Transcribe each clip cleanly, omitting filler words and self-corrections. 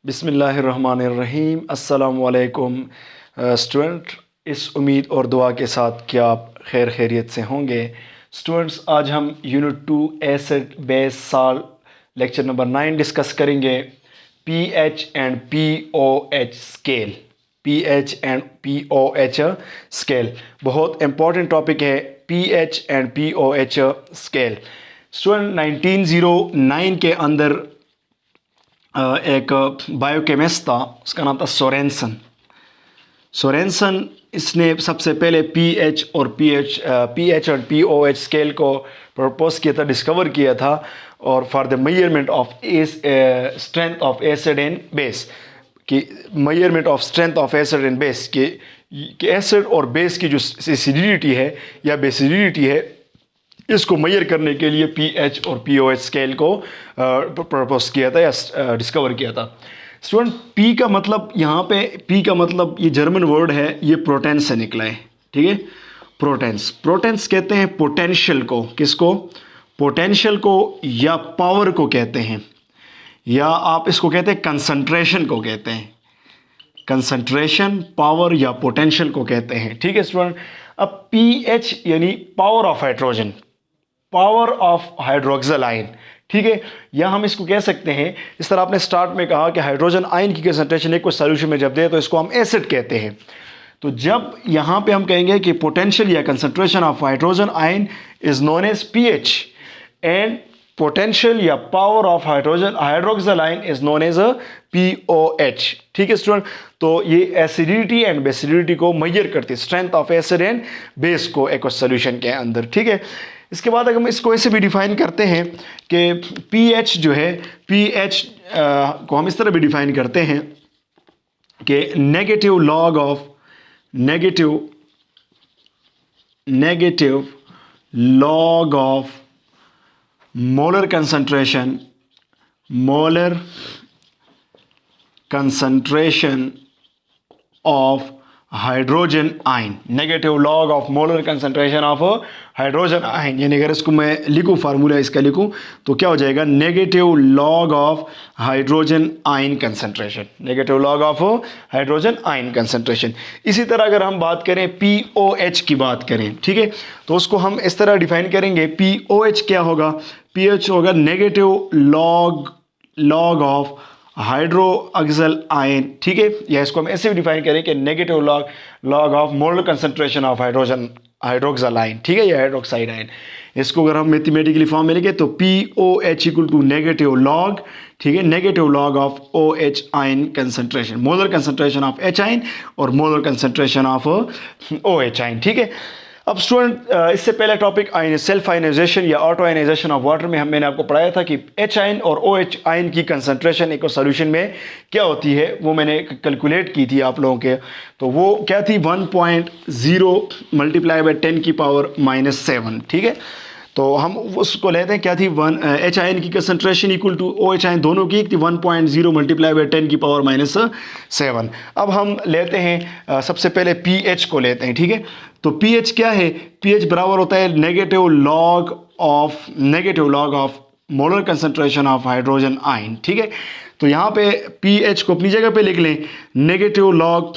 बिस्मिल्लाहिर्रहमानिर्रहीम। अस्सलामुअलैकुम स्टूडेंट, इस उम्मीद और दुआ के साथ कि आप खैरियत से होंगे। स्टूडेंट्स, आज हम यूनिट 2 एसिड बेस साल लेक्चर नंबर 9 डिस्कस करेंगे। PH and pOH scale. PH and pOH scale बहुत इंपॉर्टेंट टॉपिक है। PH and pOH scale. Student, 1909 के अंदर एक बायोकेमिस्ट था, उसका नाम था सोरेनसन। इसने सबसे पहले पीएच और पीओएच स्केल को प्रपोज किया था, डिस्कवर किया था, और for the measurement of strength of acid and base, कि measurement of strength of acid and base, कि एसिड और बेस की जो एसिडिटी है या बेसिडिटी है, इसको मेजर करने के लिए पीएच और पीओएच स्केल को प्रपोज किया था या डिस्कवर किया था। स्टूडेंट, पी का मतलब, यहाँ पे पी का मतलब ये जर्मन वर्ड है, ये प्रोटेंस से निकला है। ठीक है, प्रोटेंस कहते हैं पोटेंशियल को। किसको? पोटेंशियल को या पावर को कहते हैं, या आप इसको कहते हैं कंसंट्रेशन को कहते हैं। कंसंट्रेशन, पावर या पोटेंशियल को कहते हैं। ठीक है स्टूडेंट। अब पीएच यानी power of hydrogen, power of hydroxyl ion. ठीक है, या हम इसको कह सकते हैं, इस तरह आपने स्टार्ट में कहा कि हाइड्रोजन आयन की कंसंट्रेशन एक कोई सॉल्यूशन में जब दे तो इसको हम एसिड कहते हैं। तो जब यहाँ पे हम कहेंगे कि पोटेंशियल या concentration of hydrogen ion is known as pH and potential या power of hydroxyl ion is known as pOH. ठीक है स्टूडेंट। तो ये एसिडिटी एंड बेसिडिटी को मेजर करती है, strength of acid and base को एक सॉल्यूशन के अंदर। ठीक है, इसके बाद अगर हम इसको ऐसे भी डिफाइन करते हैं कि पीएच जो है, पीएच को हम इस तरह भी डिफाइन करते हैं कि negative log of molar concentration of hydrogen ion. Negative log of molar concentration of hydrogen ion, यानी अगर इसको मैं लिखूं, फार्मूला इसका लिखूं, तो क्या हो जाएगा? Negative log of hydrogen ion concentration. Negative log of hydrogen ion concentration. इसी तरह अगर हम बात करें पीओएच की बात करें, ठीक है, तो उसको हम इस तरह डिफाइन करेंगे। पीओएच क्या होगा? पीएच होगा negative log of hydroxyl ion. ठीक है, या इसको हम ऐसे भी डिफाइन करें कि negative log of molar concentration of hydroxyl ion. ठीक है, या हाइड्रोक्साइड आयन। इसको अगर हम मैथमेटिकली फॉर्म में लिखें तो pOH equal to negative log, ठीक है, negative log of OH ion concentration, molar concentration of H ion और molar concentration of OH ion. ठीक है। अब स्टूडेंट, इससे पहले टॉपिक सेल्फ आयनाइजेशन या ऑटो आयनाइजेशन ऑफ वाटर में मैंने आपको पढ़ाया था कि एच आयन और ओ एच आयन की कंसंट्रेशन एक सॉल्यूशन में क्या होती है, वो मैंने कैलकुलेट की थी आप लोगों के। तो वो क्या थी? 1.0 मल्टीप्लाई बाय 10 की पावर -7। ठीक है, तो हम उसको लेते हैं, क्या थी? एच आयन की concentration equal to O H ion, दोनों की थी 1.0 मल्टीप्लाई बाय 10 की पावर -7। अब हम लेते हैं सबसे पहले पीएच को लेते हैं। ठीक है, तो पीएच क्या है? पीएच बराबर होता है negative log of molar concentration of hydrogen ion. ठीक है, तो यहाँ पे पीएच को अपनी जगह पे लिख लें, नेगेटिव लॉग,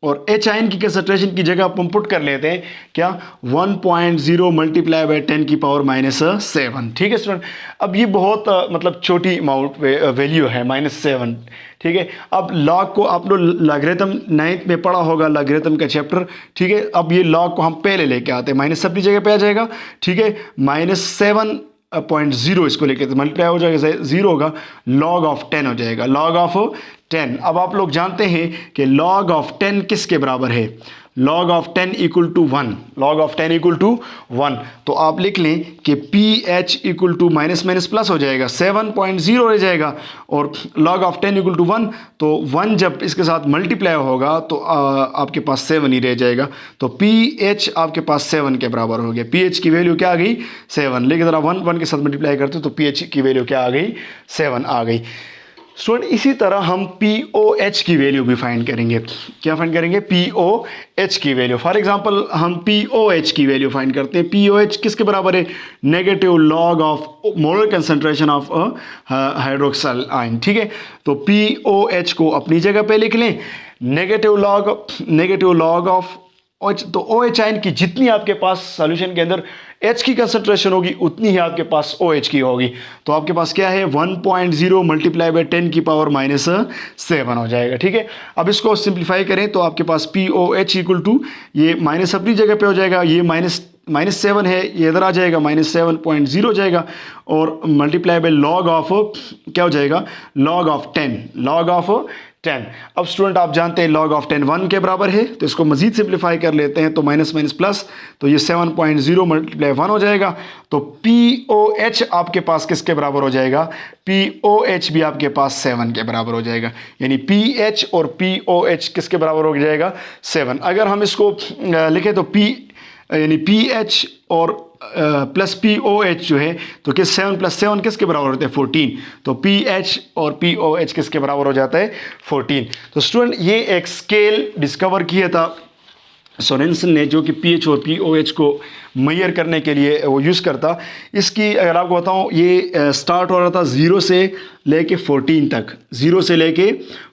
और एच आयन की कंसंट्रेशन की जगह हम पुट कर लेते हैं क्या? 1.0 मल्टीप्लाई बाय 10 की पावर -7। ठीक है स्टूडेंट। अब ये बहुत मतलब छोटी अमाउंट वैल्यू है, -7। ठीक है, अब लॉग को आप लोग लॉगरिथम 9th में पढ़ा होगा, लॉगरिथम का चैप्टर। ठीक है, अब ये लॉग को हम पहले लेके आते हैं, माइनस अपनी जगह पे आ जाएगा। ठीक है, -7.0 इसको लेके मल्टीप्लाई हो जाएगा, 0 होगा, लॉग ऑफ 10 हो जाएगा, लॉग ऑफ 10। अब आप लोग जानते हैं कि लॉग ऑफ 10 किसके बराबर है? Log of 10 equal to 1। Log of 10 equal to 1। तो आप लिख लें कि P H equal to minus plus हो जाएगा, 7.0 रह जाएगा, और लॉग ऑफ 10 इक्वल टू 1, तो 1 जब इसके साथ मल्टीप्लाई होगा तो आपके पास 7 ही रह जाएगा। तो पी एच आपके पास 7 के बराबर हो गया। पी एच की वैल्यू क्या आ गई? 7। लेकिन ज़रा 1 के साथ मल्टीप्लाई करते तो पी एच की वैल्यू क्या आ गई? 7 आ गई। स्टूडेंट इसी तरह हम POH की वैल्यू भी फाइंड करेंगे। क्या फाइंड करेंगे? POH की वैल्यू। फॉर एग्जांपल हम POH की वैल्यू फाइंड करते हैं। POH किसके बराबर है? Negative log of molar concentration of hydroxyl ion. ठीक है, तो POH को अपनी जगह पे लिख लें, नेगेटिव लॉग ऑफ OH। तो OH आयन की जितनी आपके पास सॉल्यूशन के अंदर H की कंसंट्रेशन होगी उतनी ही आपके पास OH की होगी। तो आपके पास क्या है? 1.0 मल्टीप्लाई बाय 10 की पावर -7 हो जाएगा। ठीक है, अब इसको सिंप्लीफाई करें तो आपके पास POH इक्वल टू, ये माइनस अपनी जगह पे हो जाएगा, ये -7 है, ये इधर आ जाएगा, -7.0 हो जाएगा, और मल्टीप्लाई बाय लॉग ऑफ क्या हो जाएगा? Log of 10। अब स्टूडेंट आप जानते हैं लॉग ऑफ 10 1 के बराबर है, तो इसको मजीद सिंप्लीफाई कर लेते हैं, तो माइनस माइनस प्लस, तो ये 7.0 मल्टीप्लाई 1 हो जाएगा। तो POH आपके पास किसके बराबर हो जाएगा? POH भी आपके पास 7 के बराबर हो जाएगा, यानी PH और POH किसके बराबर हो जाएगा? 7। अगर हम इसको लिखें तो यानी PH और प्लस POH जो है, तो किस 7 + 7 किसके बराबर होते हैं? 14। तो PH और POH किसके बराबर हो जाता है? 14। तो स्टूडेंट ये एक स्केल डिस्कवर किया था सोरेनसन ने, जो कि PH और POH को मेजर करने के लिए वो यूज़ करता। इसकी अगर आपको बताऊं, ये स्टार्ट हो रहा था 0 से लेके 14 तक, 0 से लेके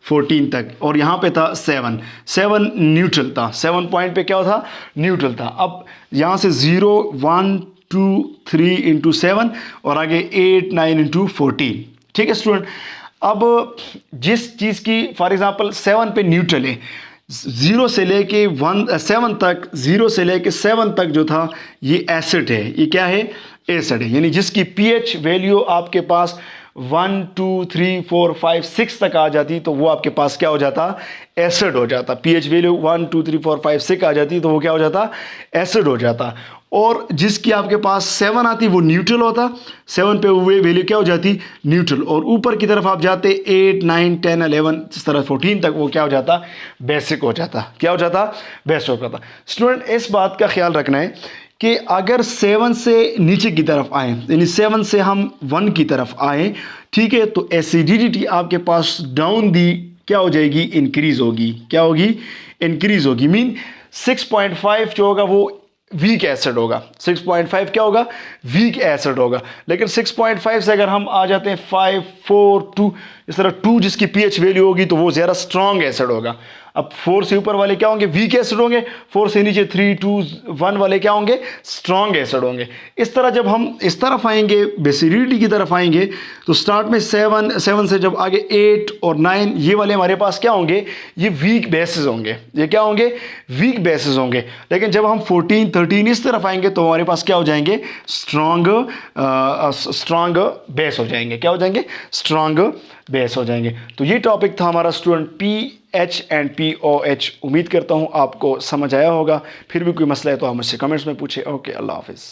14 तक, और यहाँ पे था 7 न्यूट्रल था। 7 पॉइंट पे क्या था? न्यूट्रल था। अब यहाँ से 0 1 2 3 इंटू 7 और आगे 8 9 इंटू 14। ठीक है स्टूडेंट, अब जिस चीज़ की फॉर एग्जांपल 7 पे न्यूट्रल है, 0 से लेके 7 तक, 0 से लेके 7 तक जो था ये एसिड है। ये क्या है? एसिड है, यानी जिसकी pH वैल्यू आपके पास 1 2 3 4 5 6 तक आ जाती, तो वो आपके पास क्या हो जाता? एसिड हो जाता। pH वैल्यू 1 2 3 4 5 6 आ जाती, तो वो क्या हो जाता? एसिड हो जाता। और जिसकी आपके पास 7 आती वो न्यूट्रल होता। 7 पे वो वैल्यू क्या हो जाती? न्यूट्रल। और ऊपर की तरफ आप जाते 8 9 10 11 इस तरह 14 तक, वो क्या हो जाता? बेसिक हो जाता। क्या हो जाता? बेसिक हो जाता। स्टूडेंट इस बात का ख्याल रखना है कि अगर 7 से नीचे की तरफ आए, यानी 7 से हम 1 की तरफ आए, ठीक है, तो एसिडिटी आपके पास डाउन दी क्या हो जाएगी? इंक्रीज होगी। क्या होगी? इंक्रीज होगी। मीन 6.5 जो होगा वो वीक एसिड होगा। 6.5 क्या होगा? वीक एसिड होगा। लेकिन 6.5 से अगर हम आ जाते हैं 5 4 2 इस तरह 2 जिसकी pH वैल्यू होगी, तो वो ज़्यादा स्ट्रॉन्ग एसिड होगा। अब 4 से ऊपर वाले क्या होंगे? वीक एसिड होंगे। 4 से नीचे 3 2 1 वाले क्या होंगे? स्ट्रॉन्ग एसिड होंगे। इस तरह जब हम इस तरफ आएंगे, बेसिडिटी की तरफ आएंगे, तो स्टार्ट में 7 से जब आगे 8 और 9 ये वाले हमारे पास क्या होंगे? ये वीक बेसिस होंगे। ये क्या होंगे? वीक बेसिस होंगे। लेकिन जब हम 14 13 इस तरफ आएंगे, तो हमारे पास क्या हो जाएंगे? स्ट्रॉन्ग बेस हो जाएंगे। क्या हो जाएंगे? स्ट्रॉन्ग बेस हो जाएंगे। तो ये टॉपिक था हमारा स्टूडेंट PH एंड POH। उम्मीद करता हूँ आपको समझ आया होगा। फिर भी कोई मसला है तो आप मुझसे कमेंट्स में पूछे। ओके, अल्लाह हाफिज़।